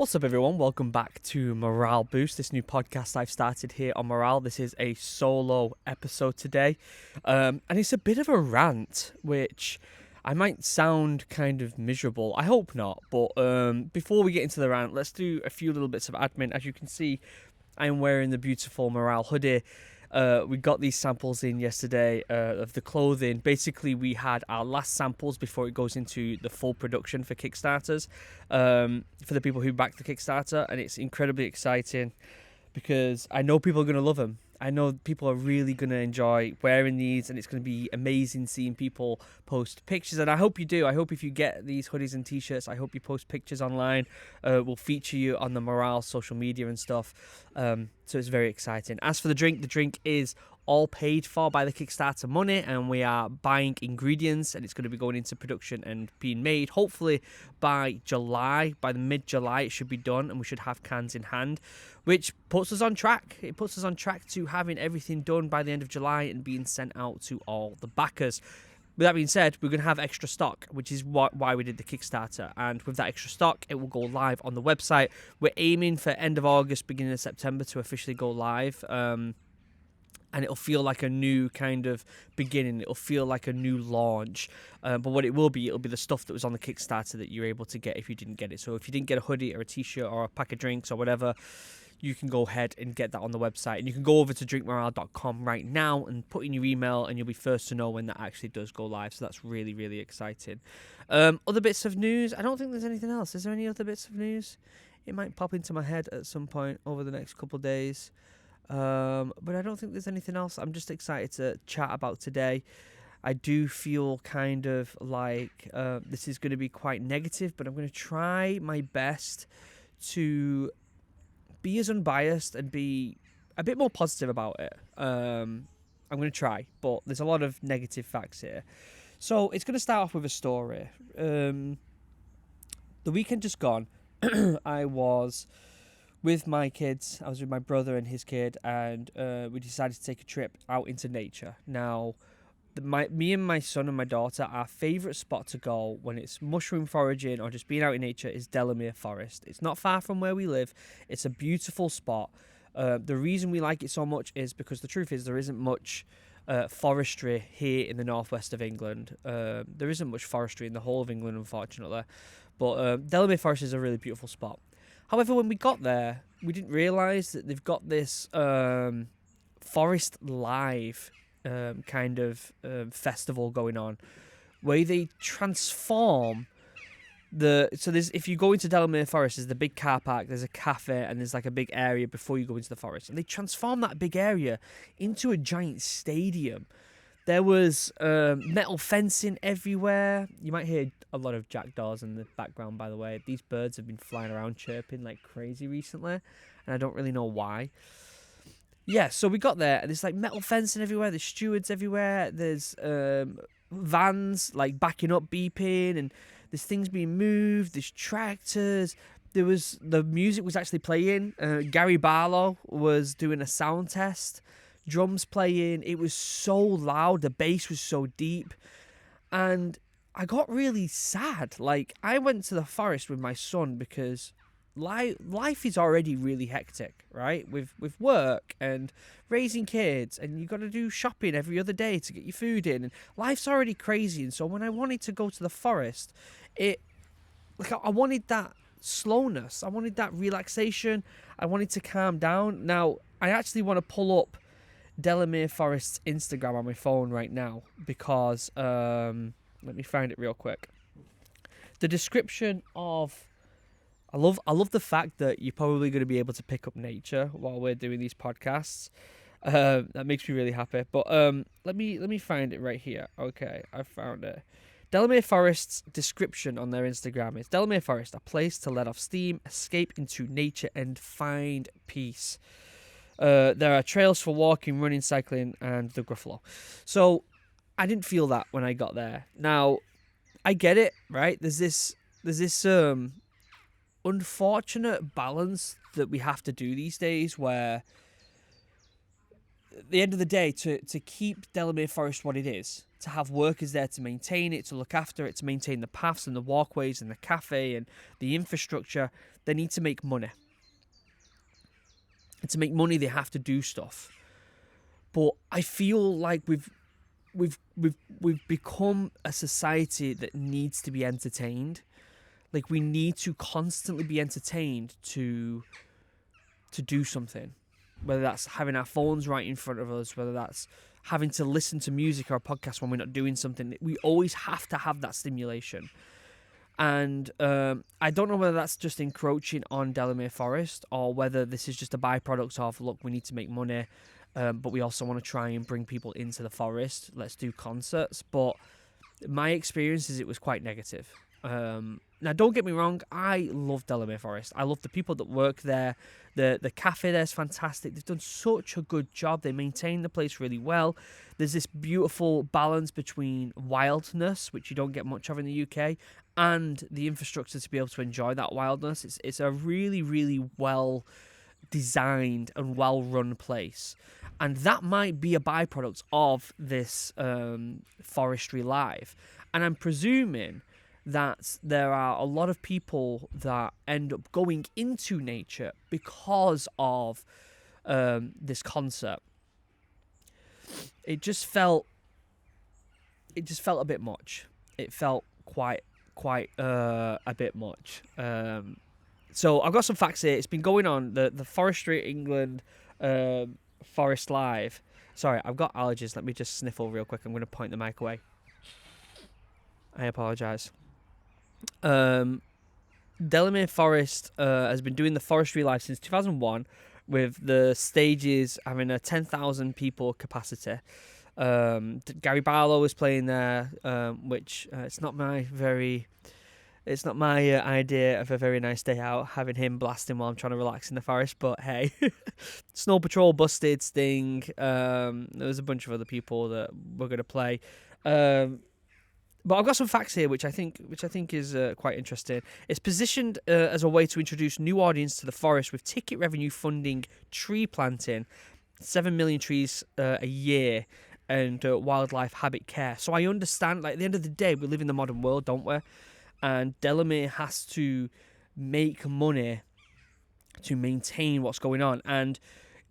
What's up, everyone? Welcome back to Morale Boost, this new podcast I've started here on Morale. This is a solo episode today, and it's a bit of a rant, which I might sound kind of miserable. I hope not, but before we get into the rant, let's do a few little bits of admin. As you can see, I'm wearing the beautiful Morale hoodie. We got these samples in yesterday of the clothing. Basically, we had our last samples before it goes into the full production for Kickstarters, for the people who back the Kickstarter, and it's incredibly exciting because I know people are going to love them. I know people are really going to enjoy wearing these, and it's going to be amazing seeing people post pictures. And I hope you do. I hope if you get these hoodies and t-shirts, I hope you post pictures online. We'll feature you on the Morale social media and stuff. So it's very exciting. As for the drink is all paid for by the Kickstarter money, and we are buying ingredients, and it's going to be going into production and being made hopefully by July. By the mid-July it should be done, and we should have cans in hand, which puts us on track. It puts us on track to having everything done by the end of July and being sent out to all the backers. With that being said, we're going to have extra stock, which is why we did the Kickstarter. And with that extra stock, it will go live on the website. We're aiming for end of August, beginning of September to officially go live. And it'll feel like a new kind of beginning. It'll feel like a new launch. But what it'll be the stuff that was on the Kickstarter that you're able to get if you didn't get it. So if you didn't get a hoodie or a t-shirt or a pack of drinks or whatever, you can go ahead and get that on the website. And you can go over to drinkmorale.com right now and put in your email, and you'll be first to know when that actually does go live. So that's really, really exciting. Other bits of news, I don't think there's anything else. Is there any other bits of news? It might pop into my head at some point over the next couple of days. But I don't think there's anything else. I'm just excited to chat about today. I do feel kind of like this is going to be quite negative, but I'm going to try my best to be as unbiased and be a bit more positive about it. I'm going to try, but there's a lot of negative facts here. So it's going to start off with a story. The weekend just gone, I was with my kids. I was with my brother and his kid, and we decided to take a trip out into nature. Now, me and my son and my daughter, our favourite spot to go when it's mushroom foraging or just being out in nature is Delamere Forest. It's not far from where we live. It's a beautiful spot. The reason we like it so much is because the truth is there isn't much forestry here in the northwest of England. There isn't much forestry in the whole of England, unfortunately. But Delamere Forest is a really beautiful spot. However, when we got there, we didn't realise that they've got this Forest Live kind of festival going on, where they transform if you go into Delamere Forest, there's the big car park, there's a cafe, and there's like a big area before you go into the forest, and they transform that big area into a giant stadium. There was metal fencing everywhere. You might hear a lot of jackdaws in the background, by the way. These birds have been flying around chirping like crazy recently, and I don't really know why. Yeah, so we got there, and there's like metal fencing everywhere, there's stewards everywhere, there's vans like backing up, beeping, and there's things being moved, there's tractors. The music was actually playing. Gary Barlow was doing a sound test, drums playing. It was so loud, the bass was so deep, and I got really sad. Like, I went to the forest with my son because life is already really hectic, right? With work and raising kids, and you got to do shopping every other day to get your food in, and life's already crazy. And so when I wanted to go to the forest, I wanted that slowness, I wanted that relaxation, I wanted to calm down. Now, I actually want to pull up Delamere Forest's Instagram on my phone right now because let me find it real quick. The description of I love the fact that you're probably going to be able to pick up nature while we're doing these podcasts. That makes me really happy. But let me find it right here. Okay, I found it. Delamere Forest's description on their Instagram is Delamere Forest, a place to let off steam, escape into nature, and find peace. There are trails for walking, running, cycling, and the Gruffalo. So I didn't feel that when I got there. Now, I get it, right? There's this unfortunate balance that we have to do these days where at the end of the day, to keep Delamere Forest what it is, to have workers there to maintain it, to look after it, to maintain the paths and the walkways and the cafe and the infrastructure, they need to make money. And to make money, they have to do stuff. But I feel like we've become a society that needs to be entertained. Like, we need to constantly be entertained to do something. Whether that's having our phones right in front of us, whether that's having to listen to music or a podcast when we're not doing something. We always have to have that stimulation. And I don't know whether that's just encroaching on Delamere Forest or whether this is just a byproduct of, look, we need to make money, but we also want to try and bring people into the forest. Let's do concerts. But my experience is it was quite negative. Now, don't get me wrong, I love Delamere Forest. I love the people that work there. The cafe there is fantastic. They've done such a good job. They maintain the place really well. There's this beautiful balance between wildness, which you don't get much of in the UK, and the infrastructure to be able to enjoy that wildness. It's a really, really well designed and well run place. And that might be a byproduct of this forestry life. And I'm presuming that there are a lot of people that end up going into nature because of this concept. It just felt a bit much. It felt quite a bit much. So I've got some facts here. It's been going on the Forestry England Forest Live. Sorry, I've got allergies. Let me just sniffle real quick. I'm going to point the mic away. I apologise. Delamere Forest has been doing the forestry live since 2001, with the stages having a 10,000 people capacity. Gary Barlow was playing there, which it's not my idea of a very nice day out, having him blasting while I'm trying to relax in the forest. But hey, Snow Patrol busted, Sting. There was a bunch of other people that were going to play. But I've got some facts here, which I think is quite interesting. It's positioned as a way to introduce new audience to the forest, with ticket revenue funding tree planting, 7 million trees a year, and wildlife habit care. So I understand, like, at the end of the day, we live in the modern world, don't we? And Delamere has to make money to maintain what's going on. And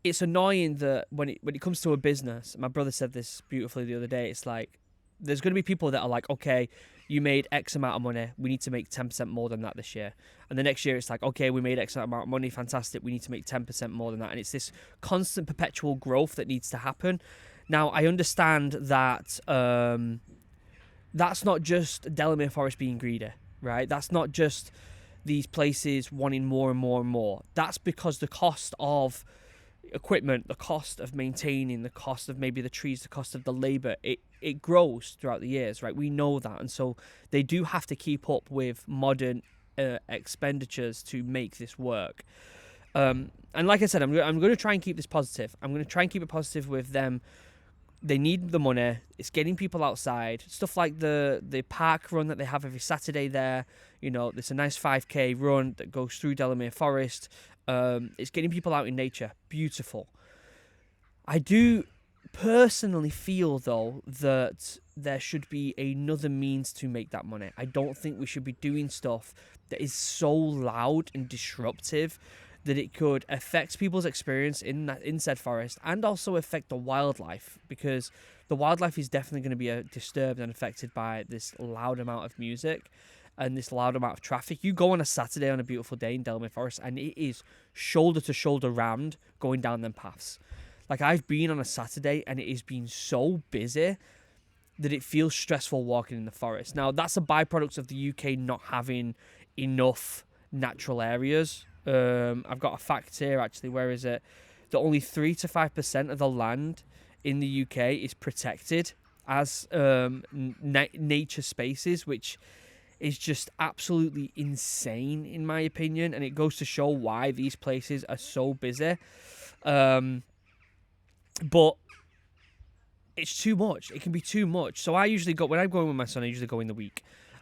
it's annoying that when it comes to a business, my brother said this beautifully the other day, it's like, there's going to be people that are like, okay, you made X amount of money, we need to make 10% more than that this year. And the next year it's like, okay, we made X amount of money, fantastic, we need to make 10% more than that. And it's this constant perpetual growth that needs to happen. Now, I understand that that's not just Delamere Forest being greedy, right? That's not just these places wanting more and more and more. That's because the cost of equipment, the cost of maintaining, the cost of maybe the trees, the cost of the labour, it grows throughout the years, right? We know that. And so they do have to keep up with modern expenditures to make this work. And like I said, I'm going to try and keep this positive. I'm going to try and keep it positive with them. They need the money. It's getting people outside. Stuff like the park run that they have every Saturday there. You know, there's a nice 5K run that goes through Delamere Forest. It's getting people out in nature. Beautiful. I do personally feel, though, that there should be another means to make that money. I don't think we should be doing stuff that is so loud and disruptive that it could affect people's experience in said forest, and also affect the wildlife, because the wildlife is definitely going to be disturbed and affected by this loud amount of music and this loud amount of traffic. You go on a Saturday on a beautiful day in Delamere Forest and it is shoulder to shoulder rammed going down them paths. Like, I've been on a Saturday and it has been so busy that it feels stressful walking in the forest. Now, that's a byproduct of the UK not having enough natural areas. I've got a fact here, actually. Where is it? That only 3 to 5% of the land in the UK is protected as nature spaces, which is just absolutely insane, in my opinion. And it goes to show why these places are so busy. But it's too much. It can be too much. So I usually go, when I'm going with my son, I usually go in the week.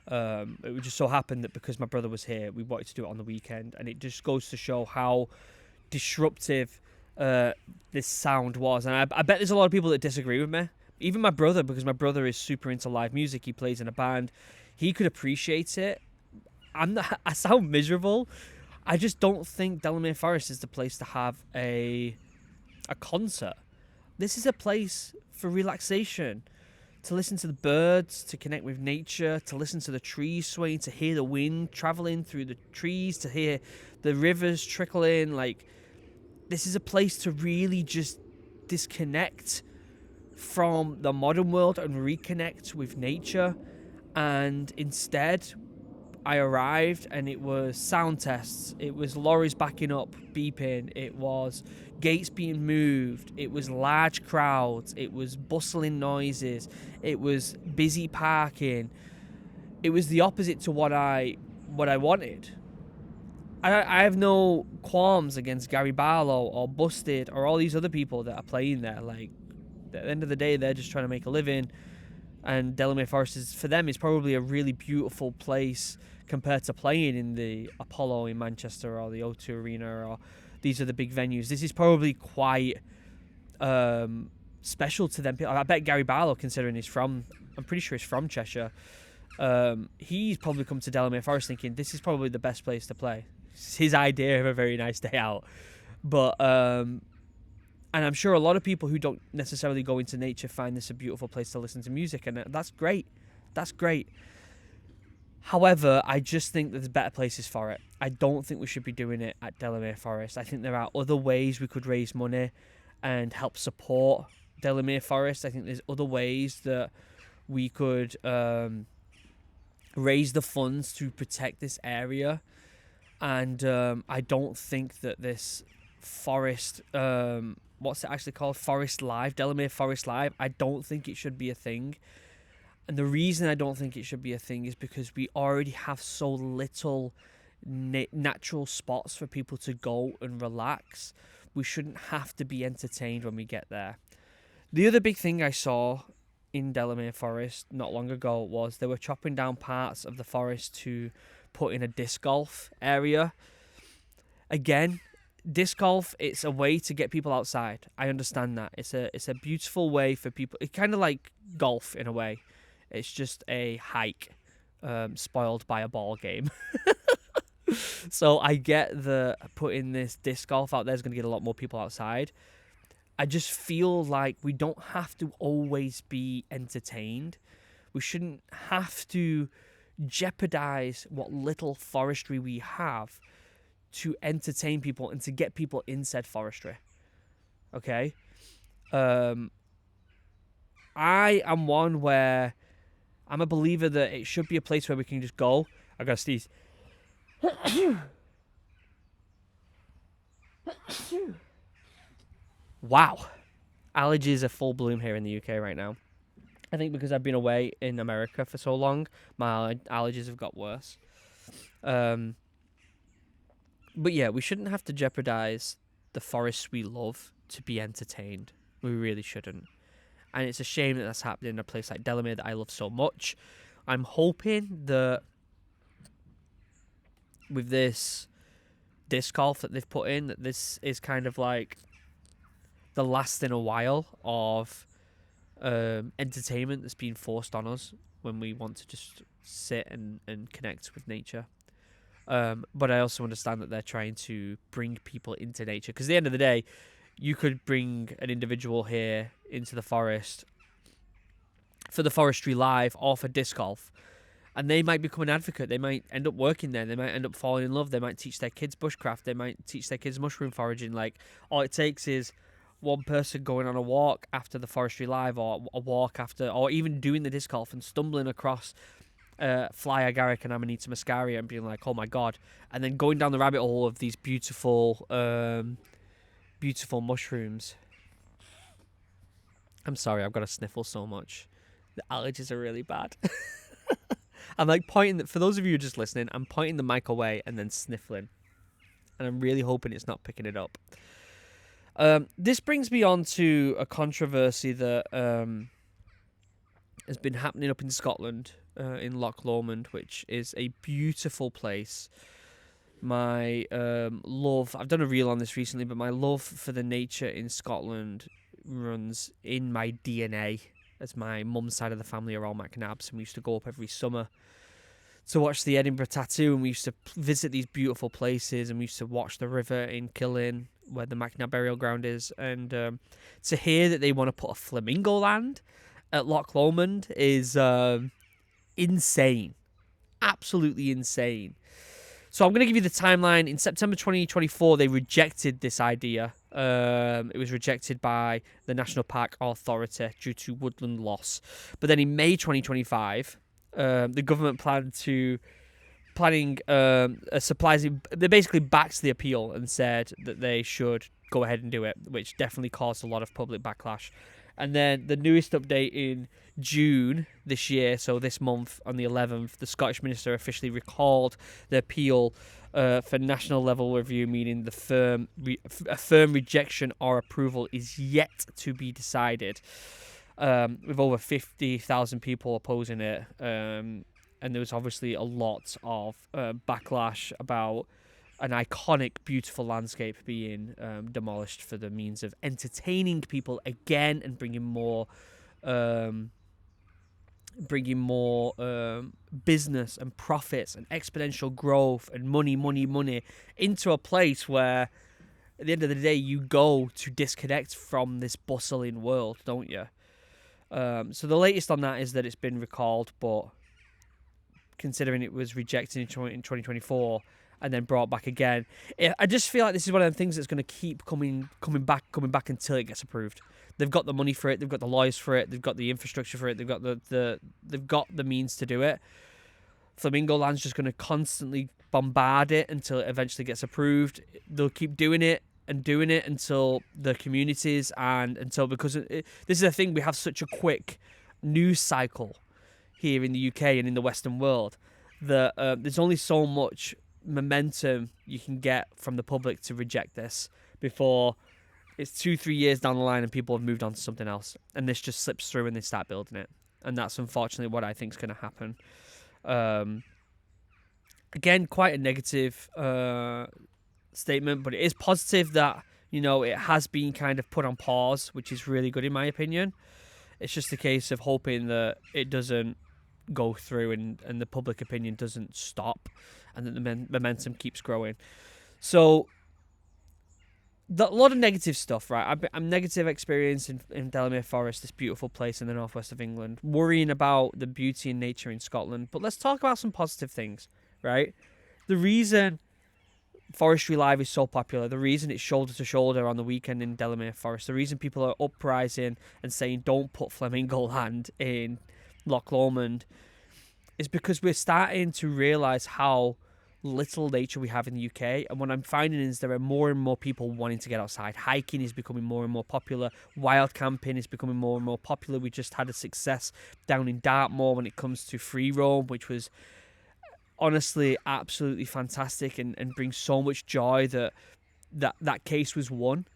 It would just so happen that because my brother was here, we wanted to do it on the weekend, and it just goes to show how disruptive this sound was. And I bet there's a lot of people that disagree with me. Even my brother, because my brother is super into live music. He plays in a band. He could appreciate it. I sound miserable. I just don't think Delamere Forest is the place to have a concert. This is a place for relaxation, to listen to the birds, to connect with nature, to listen to the trees swaying, to hear the wind traveling through the trees, to hear the rivers trickle in. Like, this is a place to really just disconnect from the modern world and reconnect with nature. And instead, I arrived and it was sound tests, it was lorries backing up, beeping, it was gates being moved, it was large crowds, it was bustling noises, it was busy parking. It was the opposite to what I wanted. I have no qualms against Gary Barlow or Busted or all these other people that are playing there. Like, at the end of the day, they're just trying to make a living. And Delamere Forest for them is probably a really beautiful place compared to playing in the Apollo in Manchester or the O2 Arena or these are the big venues. This is probably quite special to them. I bet Gary Barlow, considering I'm pretty sure he's from Cheshire, he's probably come to Delamere Forest thinking this is probably the best place to play. It's his idea of a very nice day out. But and I'm sure a lot of people who don't necessarily go into nature find this a beautiful place to listen to music, and that's great. That's great. However, I just think that there's better places for it. I don't think we should be doing it at Delamere Forest. I think there are other ways we could raise money and help support Delamere Forest. I think there's other ways that we could raise the funds to protect this area. And I don't think that this forest, what's it actually called? Forest Live, Delamere Forest Live. I don't think it should be a thing. And the reason I don't think it should be a thing is because we already have so little natural spots for people to go and relax. We shouldn't have to be entertained when we get there. The other big thing I saw in Delamere Forest not long ago was they were chopping down parts of the forest to put in a disc golf area. Again, disc golf, it's a way to get people outside. I understand that. It's a beautiful way for people. It's kind of like golf in a way. It's just a hike spoiled by a ball game. So I get that putting this disc golf out there is going to get a lot more people outside. I just feel like we don't have to always be entertained. We shouldn't have to jeopardize what little forestry we have to entertain people and to get people in said forestry. Okay? I am one where I'm a believer that it should be a place where we can just go. I gotta sneeze. Wow. Allergies are full bloom here in the UK right now. I think because I've been away in America for so long, my allergies have got worse. But yeah, we shouldn't have to jeopardize the forests we love to be entertained. We really shouldn't. And it's a shame that that's happening in a place like Delamere that I love so much. I'm hoping that with this disc golf that they've put in, that this is kind of like the last in a while of entertainment that's been forced on us when we want to just sit and connect with nature. But I also understand that they're trying to bring people into nature, because at the end of the day, you could bring an individual here into the forest for the forestry live or for disc golf, and they might become an advocate. They might end up working there. They might end up falling in love. They might teach their kids bushcraft. They might teach their kids mushroom foraging. Like, all it takes is one person going on a walk after the forestry live, or a walk after, or even doing the disc golf and stumbling across fly agaric and Amanita muscaria and being like, oh my god, and then going down the rabbit hole of these beautiful mushrooms. I'm sorry, I've got to sniffle so much. The allergies are really bad. I'm like pointing, for those of you who are just listening, I'm pointing the mic away and then sniffling, and I'm really hoping it's not picking it up. This brings me on to a controversy that has been happening up in Scotland, in Loch Lomond, which is a beautiful place. my love. I've done a reel on this recently, but my love for the nature in Scotland runs in my DNA, as my mum's side of the family are all McNabs, and we used to go up every summer to watch the Edinburgh Tattoo, and we used to visit these beautiful places, and we used to watch the river in Killin, where the McNab burial ground is, and to hear that they want to put a Flamingo Land at Loch Lomond is insane. Absolutely insane. So I'm going to give you the timeline. In September 2024, they rejected this idea. It was rejected by the National Park Authority due to woodland loss. But then in May 2025, the government they basically backed the appeal and said that they should go ahead and do it, which definitely caused a lot of public backlash. And then the newest update in June this year, so this month on the 11th, the Scottish Minister officially recalled the appeal for national level review, meaning a firm rejection or approval is yet to be decided. With over 50,000 people opposing it, and there was obviously a lot of backlash about an iconic, beautiful landscape being demolished for the means of entertaining people again and bringing more business and profits and exponential growth and money into a place where, at the end of the day, you go to disconnect from this bustling world, don't you? So the latest on that is that it's been recalled, but considering it was rejected in 2024 and then brought back again, I just feel like this is one of the things that's going to keep coming back until it gets approved. They've got the money for it, they've got the lawyers for it, they've got the infrastructure for it, they've got the means to do it. Flamingo Land's just going to constantly bombard it until it eventually gets approved. They'll keep doing it until the communities because this is the thing, we have such a quick news cycle here in the UK and in the Western world that there's only so much momentum you can get from the public to reject this before it's 2-3 years down the line and people have moved on to something else, and this just slips through and they start building it. And that's unfortunately what I think is going to happen. Again, quite a negative statement, but it is positive that, it has been kind of put on pause, which is really good in my opinion. It's just a case of hoping that it doesn't go through and the public opinion doesn't stop and that the momentum keeps growing. So a lot of negative stuff, right? I'm negative experience in Delamere Forest, this beautiful place in the northwest of England, worrying about the beauty and nature in Scotland. But let's talk about some positive things, right? The reason Forestry Live is so popular, the reason it's shoulder to shoulder on the weekend in Delamere Forest, the reason people are uprising and saying don't put Flamingo Land in Loch Lomond is because we're starting to realise how little nature we have in the UK. And what I'm finding is there are more and more people wanting to get outside. Hiking is becoming more and more popular. Wild camping is becoming more and more popular. We just had a success down in Dartmoor when it comes to free roam, which was honestly absolutely fantastic and brings so much joy that case was won.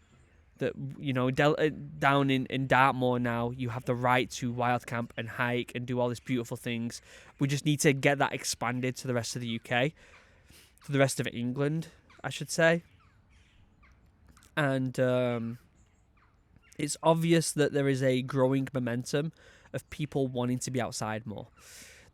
That, down in Dartmoor now, you have the right to wild camp and hike and do all these beautiful things. We just need to get that expanded to the rest of the UK, to the rest of England, I should say. And it's obvious that there is a growing momentum of people wanting to be outside more.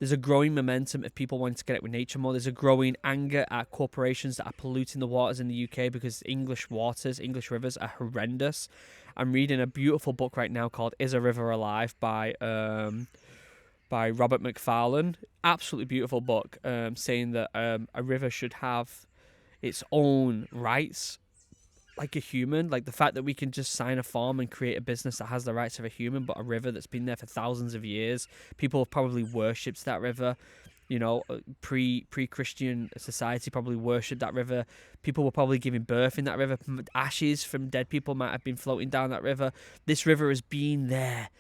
There's a growing momentum of people wanting to get out with nature more. There's a growing anger at corporations that are polluting the waters in the UK because English rivers are horrendous. I'm reading a beautiful book right now called Is a River Alive by Robert McFarlane. Absolutely beautiful book, saying that a river should have its own rights like a human. Like the fact that we can just sign a form and create a business that has the rights of a human, but a river that's been there for thousands of years. People have probably worshipped that river. Pre-Christian society probably worshipped that river. People were probably giving birth in that river. Ashes from dead people might have been floating down that river. This river has been there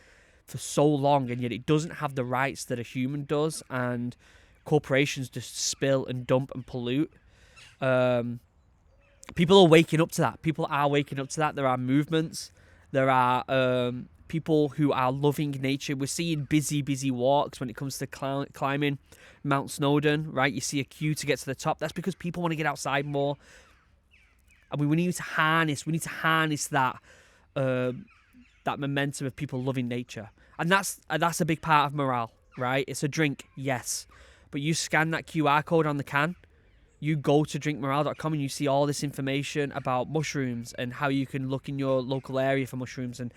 for so long, and yet it doesn't have the rights that a human does, and corporations just spill and dump and pollute. People are waking up to that. There are movements. There are people who are loving nature. We're seeing busy walks when it comes to climbing Mount Snowdon, right? You see a queue to get to the top. That's because people want to get outside more. And we need to harness that that momentum of people loving nature. And that's a big part of morale, right? It's a drink, yes. But you scan that QR code on the can, you go to drinkmorale.com and you see all this information about mushrooms and how you can look in your local area for mushrooms, and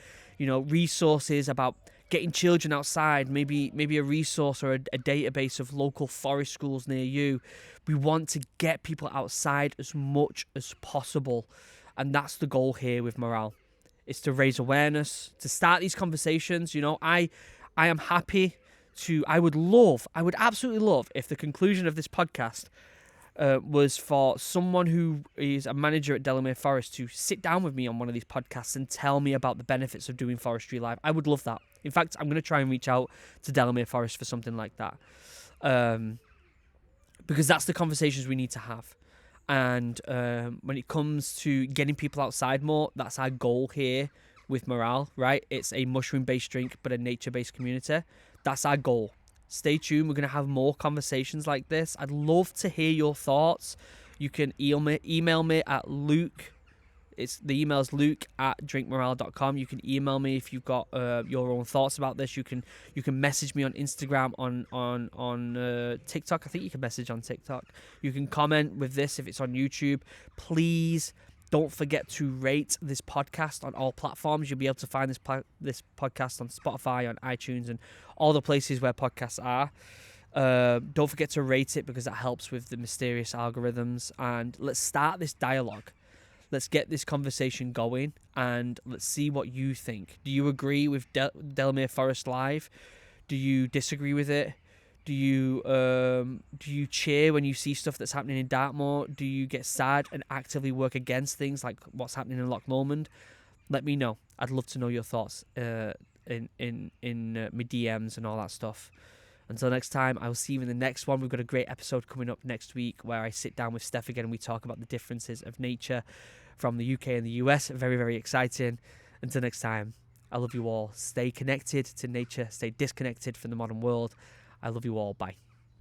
resources about getting children outside, maybe a resource or a database of local forest schools near you. We want to get people outside as much as possible, and that's the goal here with morale. It's to raise awareness, to start these conversations. I am happy to, I would absolutely love if the conclusion of this podcast was for someone who is a manager at Delamere Forest to sit down with me on one of these podcasts and tell me about the benefits of doing forestry live. I would love that. In fact, I'm going to try and reach out to Delamere Forest for something like that, because that's the conversations we need to have. And when it comes to getting people outside more, that's our goal here with morale, right? It's a mushroom-based drink, but a nature-based community. That's our goal. Stay tuned. We're going to have more conversations like this. I'd love to hear your thoughts. You can email me at Luke. The email is luke@drinkmorale.com. You can email me if you've got your own thoughts about this. You can message me on Instagram, on TikTok. I think you can message on TikTok. You can comment with this if it's on YouTube. Please don't forget to rate this podcast on all platforms. You'll be able to find this podcast on Spotify, on iTunes, and all the places where podcasts are. Don't forget to rate it, because that helps with the mysterious algorithms. And let's start this dialogue. Let's get this conversation going, and let's see what you think. Do you agree with Delamere Forest Live? Do you disagree with it? Do you cheer when you see stuff that's happening in Dartmoor? Do you get sad and actively work against things like what's happening in Loch Lomond? Let me know. I'd love to know your thoughts in my DMs and all that stuff. Until next time, I will see you in the next one. We've got a great episode coming up next week where I sit down with Steph again and we talk about the differences of nature from the UK and the US. Very, very exciting. Until next time, I love you all. Stay connected to nature. Stay disconnected from the modern world. I love you all. Bye.